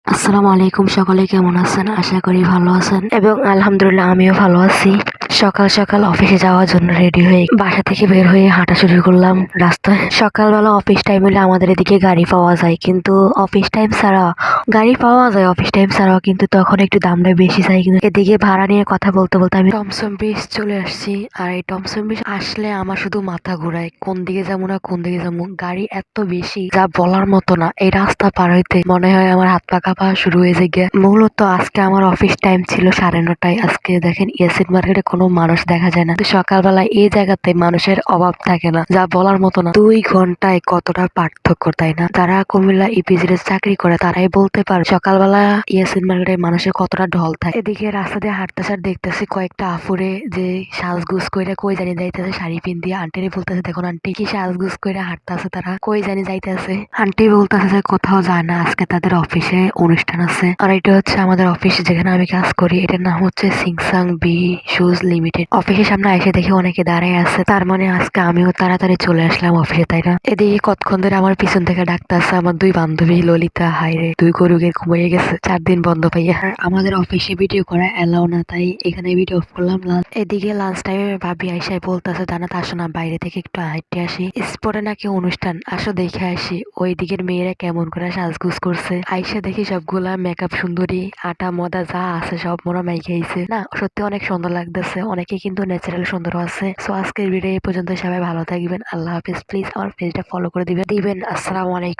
আসসালামু আলাইকুম, সকলে কেমন আছেন? আশা করি ভালো আছেন এবং আলহামদুলিল্লাহ আমিও ভালো আছি। সকাল সকাল অফিসে যাওয়ার জন্য রেডি হয়ে বাসা থেকে বের হয়ে হাঁটা শুরু করলাম রাস্তায়। সকালবেলা অফিস টাইম হলে আমাদের এদিকে গাড়ি পাওয়া যায়, কিন্তু অফিস টাইম ছাড়া গাড়ি পাওয়া যায় অফিস টাইম ছাড়াও, কিন্তু তখন একটু দামটা বেশি চাই। কিন্তু এদিকে ভাড়া নিয়ে কথা বলতে বলতে আমি টমসম ব্রিজ চলে আসছি। আর এই টমসম ব্রিজ আসলে আমার শুধু মাথা ঘুরায়, কোন দিকে যাবো না কোন দিকে যাবো। গাড়ি এত বেশি যা বলার মতো না। এই রাস্তা পার হইতে মনে হয় আমার হাত পা কাঁপা শুরু হয়ে যায় গিয়া। মূলত আজকে আমার অফিস টাইম ছিল 9:30টায়। আজকে দেখেন ইয়াসিন মার্কেটে কোনো মানুষ দেখা যায় না। সকালবেলায় এই জায়গাতে মানুষের অভাব থাকে না, যা বলার মতো না। 2 ঘন্টায় কতটা পার্থক্য, তাই না? যারা কুমিল্লা ইপিজেড চাকরি করে তারাই বলতে পারে সকালবেলা ইয়াসিন মার্কেটে মানুষের কতটা ঢল থাকে। এদিকে রাস্তা দিয়ে হাঁটতেছে আর দেখতেছি কয়েকটা আফুরে যে সাজগুজ কইরা কই জানি যাইতেছে, শাড়ি পিন দিয়ে। আন্টিরে বলতেছে, দেখুন আন্টি কি সাজগুজ কইরা হাঁটতেছে, তারা কই জানি যাইতেছে। আন্টি বলতেছে যে কোথাও যায় না, আজকে তাদের অফিসে অনুষ্ঠান আছে। আর এটা হচ্ছে আমাদের অফিস যেখানে আমি কাজ করি, এটার নাম হচ্ছে সিংসাং বি শুজ লিমিটেড। অফিসের সামনে এসে দেখি অনেকে দাঁড়ায় আছে, তার মানে আজকে আমিও তাড়াতাড়ি চলে আসলাম অফিসে, তাই না? এদিকে কতক্ষণ ধরে আমার পিছন থেকে ডাকতেছে আমার 2 বান্ধবী ললিতা, হাইরে 2 গরুকে ঘুমিয়ে গেছে 4 দিন বন্ধ পাইয়া। আর আমাদের অফিসে ভিডিও করা এলাও না, তাই এখানে ভিডিও অফ করলাম। এদিকে লাঞ্চ টাইমে ভাবি আইসাই বলতেছে, জানাত আসো না বাইরে থেকে একটু হাঁটতে আসি, স্পটে নাকি অনুষ্ঠান, আসো দেখে আসি ওই দিকের মেয়েরা কেমন করে সাজগুজ করছে। আইসা দেখি সবগুলা মেকআপ সুন্দরী, আটা মদা যা আছে সব মোরা মাইকে আইছে। না সত্যি অনেক সুন্দর লাগতেছে, অনেকে কিন্তু ন্যাচারাল সুন্দর আছে। সো আজকের ভিডিও এই পর্যন্ত, সবাই ভালো থাকবেন, আল্লাহ হাফিজ। প্লিজ আমার পেজটা ফলো করে দিবেন। আসসালামু আলাইকুম।